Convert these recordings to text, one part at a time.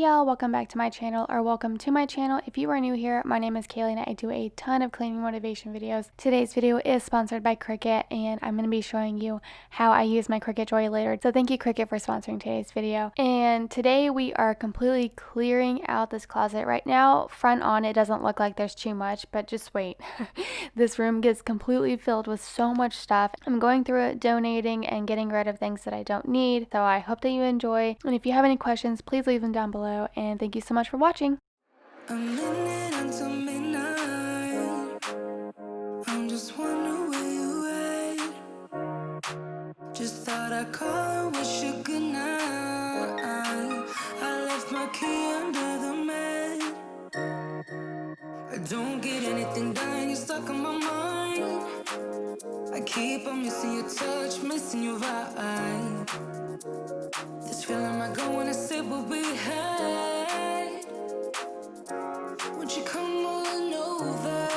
Hey y'all, welcome back to my channel, or welcome to my channel. If you are new here, my name is Kaylee and I do a ton of cleaning motivation videos. Today's video is sponsored by Cricut and I'm going to be showing you how I use my Cricut Joy later. So thank you Cricut for sponsoring today's video. And today we are completely clearing out this closet. Right now, front on, it doesn't look like there's too much, but just wait. This room gets completely filled with so much stuff. I'm going through it, donating and getting rid of things that I don't need. So I hope that you enjoy. And if you have any questions, please leave them down below, and thank you so much for watching. A minute until midnight. I'm just wondering where you at. Just thought I'd call and wish you good night. I left my key under the mat. I don't get anything done, you're stuck on my mind. I keep on missing your touch, missing your vibe. This feeling might go when I say what we had. Won't you come on over?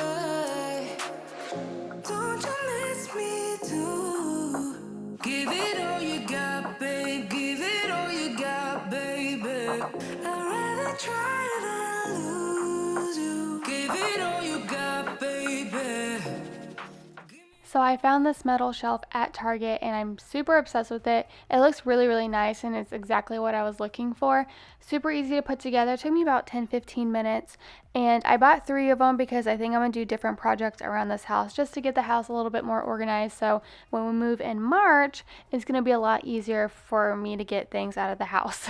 Don't you miss me too? Give it all you got, babe. Give it all you got, baby. I'd rather try than lose you. Give it all you got, baby. So I found this metal shelf at Target and I'm super obsessed with it. It looks really nice and it's exactly what I was looking for. Super easy to put together. It took me about 10-15 minutes and I bought 3 of them because I think I'm going to do different projects around this house just to get the house a little bit more organized. So when we move in March, it's going to be a lot easier for me to get things out of the house.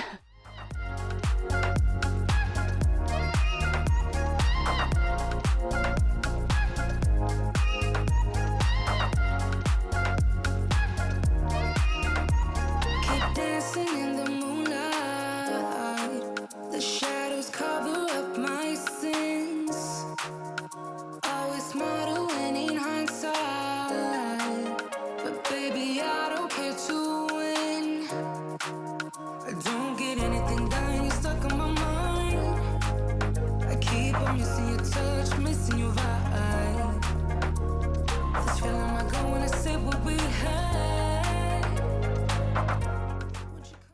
In the moonlight, the shadows cover up my sins. Always smarter when in hindsight, but baby I don't care to win. I don't get anything done, you're stuck on my mind. I keep on missing your touch, missing your vibe. This feeling might go when I say what we had.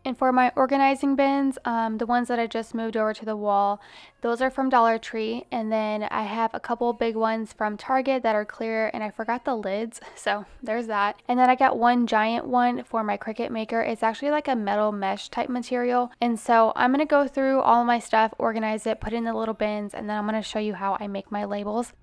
And for my organizing bins, the ones that I just moved over to the wall, those are from Dollar Tree. And then I have a couple big ones from Target that are clear and I forgot the lids. So there's that. And then I got one giant one for my Cricut maker. It's actually like a metal mesh type material. And so I'm going to go through all of my stuff, organize it, put it in the little bins, and then I'm going to show you how I make my labels.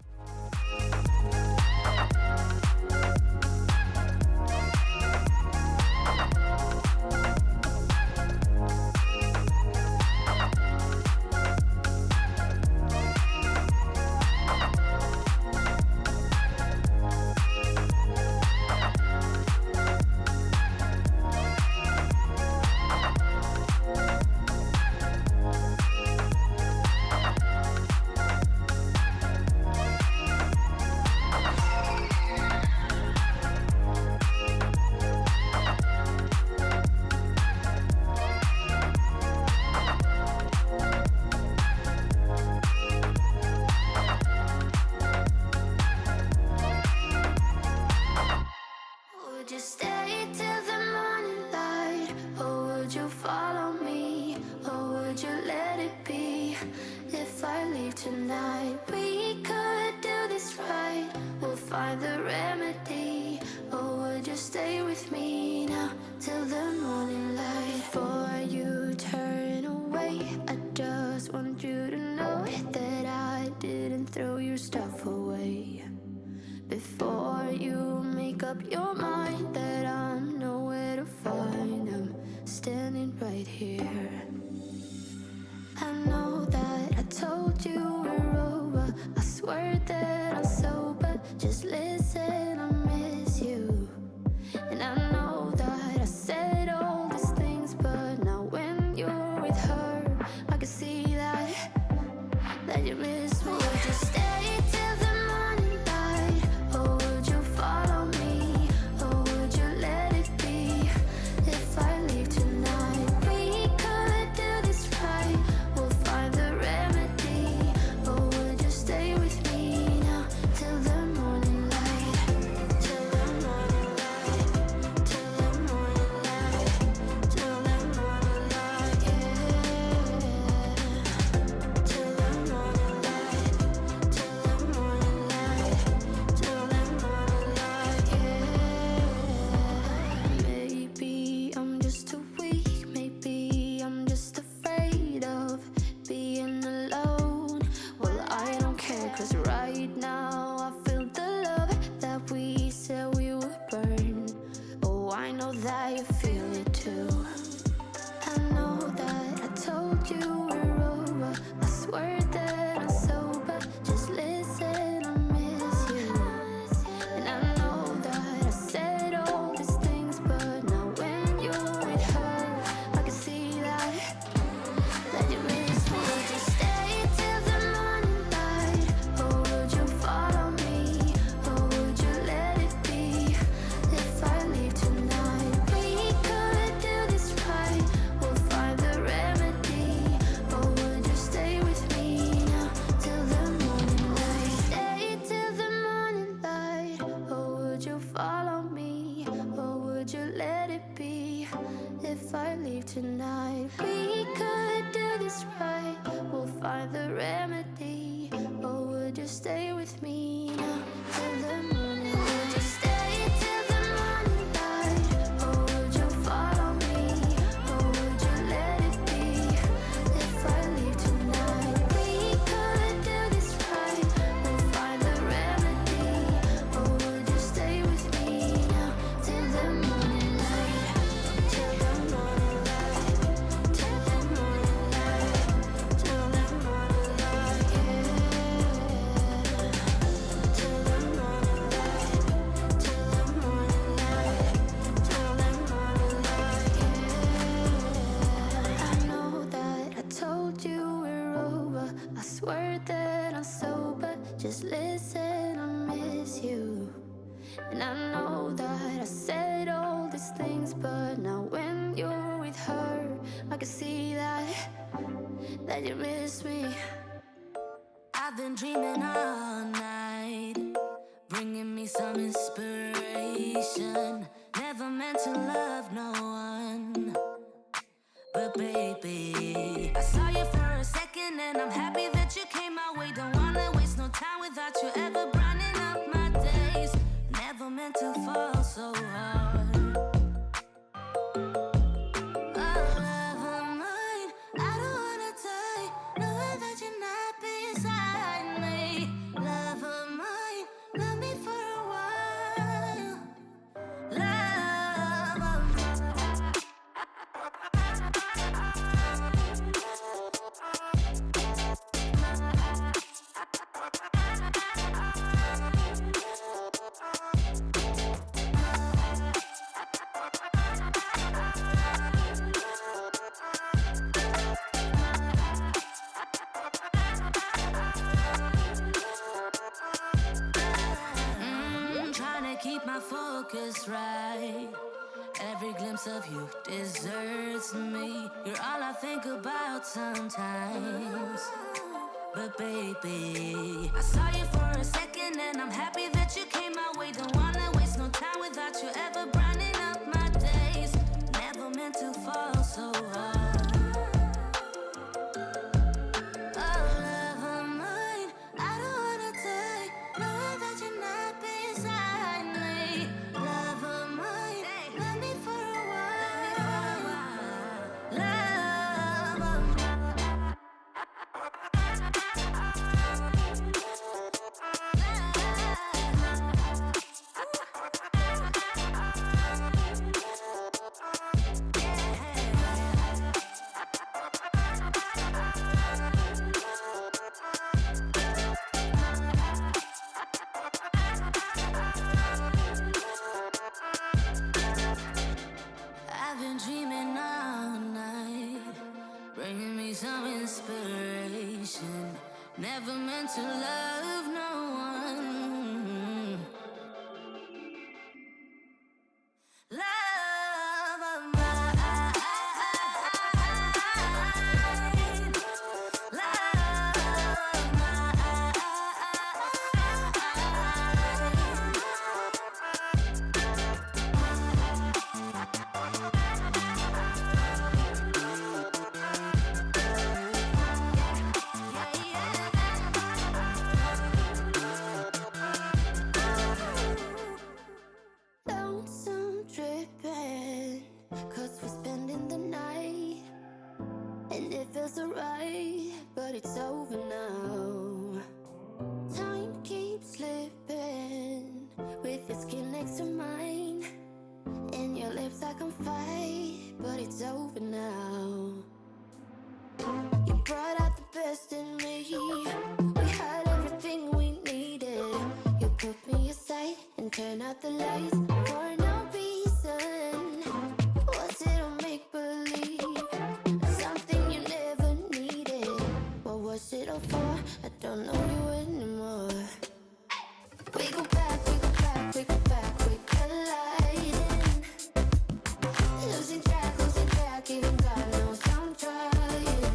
Tonight we could do this right. We'll find the remedy. Or would you stay with me now till the morning light? Before you turn away, I just want you to know that I didn't throw your stuff away. Before you make up your mind that I'm nowhere to find, I'm standing right here. I know that I told you we're over. I swear that I'm sober. Just listen, I miss you. And I know that I said all these things, but now when you're with her, I can see that you miss me. Would you stay till the morning light? Or would you follow me? Or would you let it be? If I leave tonight, we could do this right. We'll find the remedy. Or would you stay with me now till the morning light? Till the morning light. Till the morning light. Till the morning light, yeah. tonight. We could do this right, we'll find the remedy. Or would you stay with me now till the morning light? Would you stay till the morning light? Or would you follow me? Or would you let it be if I leave tonight? We could do this right, we'll find the remedy. Or would you stay with me now till the morning light? Till the morning light, till the morning light, till the morning light, yeah. Till the morning light, till the morning light, till the morning light, yeah. I know that I told you we're over. I swear that I'm sober. Just listen, I miss you. And I know that I said all these things, but now when you're with her, I can see that you miss me. I've been dreaming all night, bringing me some inspiration. Never meant to love no one, but baby, I saw you for a second and I'm happy that you came my way. Don't wanna waste no time without you ever brightening up my days. Never meant to fall so hard. Oh, love of mine, I don't wanna die, knowing that you're not beside me. Love of mine, love me for a while. Love of trying to keep my focus right. Every glimpse of you deserts me. You're all I think about sometimes. But baby, I saw you for a second and I'm happy that you came my way. Don't wanna waste no time without you ever brightening up my days. Never meant to fall so hard. Oh, love of mine, I don't wanna die, knowing that you're not beside me. Love of mine, love me for a while. Love of I've been dreaming all night, bringing me some inspiration. Never meant to love no one. Love of mine, love of mine. Lonesome dripping, 'cause we're spending the night. And it feels alright, but it's over now. Time keeps slipping, with your skin next to mine. And your lips I can fight, but it's over now. You brought out the best in me. We had everything we needed. You put me aside and turn out the lights for no reason. Was it a make-believe? Something you never needed? What was it all for? I don't know you anymore. We go back, we go back, we go back, we colliding. Losing track, even God knows I'm trying.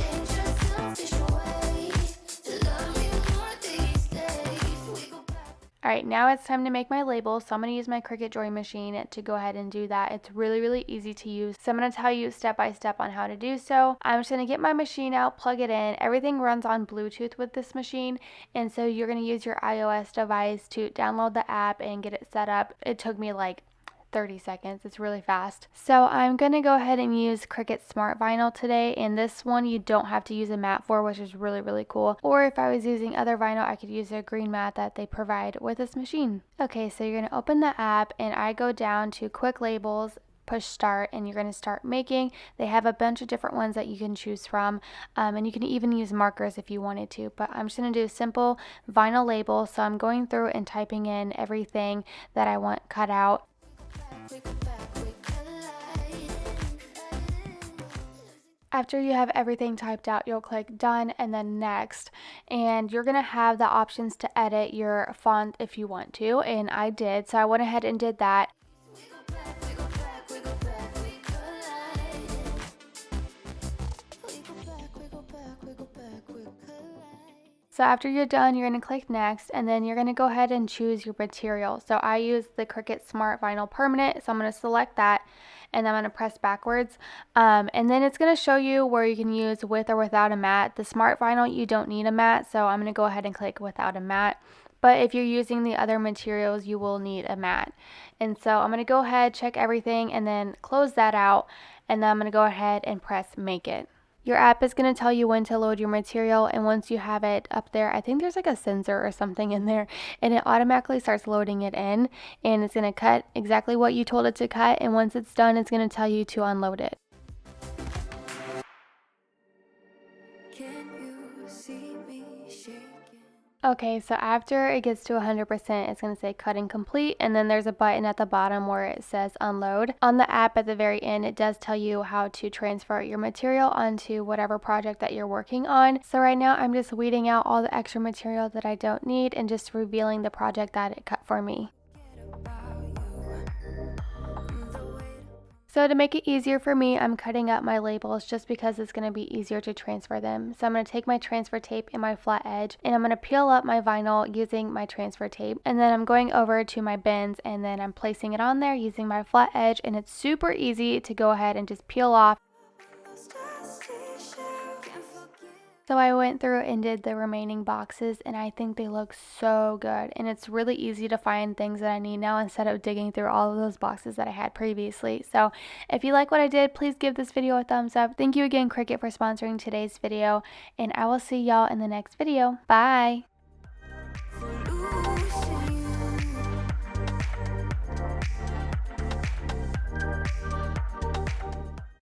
Dangerous, selfish ways to love you more these days. We go back. Alright, now it's time to make my labels, so I'm going to use my Cricut drawing machine to go ahead and do that. It's really, really easy to use, so I'm going to tell you step by step on how to do so. I'm just going to get my machine out, plug it in. Everything runs on Bluetooth with this machine, and so you're going to use your iOS device to download the app and get it set up. It took me like 30 seconds. It's really fast. So I'm going to go ahead and use Cricut Smart Vinyl today, and this one you don't have to use a mat for, which is really, really cool. Or if I was using other vinyl, I could use a green mat that they provide with this machine. Okay, so you're going to open the app, and I go down to Quick Labels, push start, and you're going to start making. They have a bunch of different ones that you can choose from, and you can even use markers if you wanted to, but I'm just going to do simple vinyl labels. So I'm going through and typing in everything that I want cut out. After you have everything typed out, you'll click done and then next, and you're going to have the options to edit your font if you want to, and I did, so I went ahead and did that. So after you're done, you're going to click next, and then you're going to go ahead and choose your material. So I use the Cricut Smart Vinyl Permanent, so I'm going to select that, and I'm going to press backwards. And then it's going to show you where you can use with or without a mat. The Smart Vinyl, you don't need a mat, so I'm going to go ahead and click without a mat. But if you're using the other materials, you will need a mat. And so I'm going to go ahead, check everything, and then close that out, and then I'm going to go ahead and press make it. Your app is going to tell you when to load your material, and once you have it up there, I think there's like a sensor or something in there, and it automatically starts loading it in, and it's going to cut exactly what you told it to cut, and once it's done, it's going to tell you to unload it. Can you see me shaking? Okay, so after it gets to 100%, it's going to say cutting complete, and then there's a button at the bottom where it says unload. On the app at the very end, it does tell you how to transfer your material onto whatever project that you're working on. So right now, I'm just weeding out all the extra material that I don't need and just revealing the project that it cut for me. So to make it easier for me, I'm cutting up my labels just because it's going to be easier to transfer them. So I'm going to take my transfer tape and my flat edge, and I'm going to peel up my vinyl using my transfer tape. And then I'm going over to my bins, and then I'm placing it on there using my flat edge, and it's super easy to go ahead and just peel off. So I went through and did the remaining boxes, and I think they look so good, and it's really easy to find things that I need now instead of digging through all of those boxes that I had previously. So if you like what I did, please give this video a thumbs up. Thank you again, Cricut, for sponsoring today's video, and I will see y'all in the next video. Bye!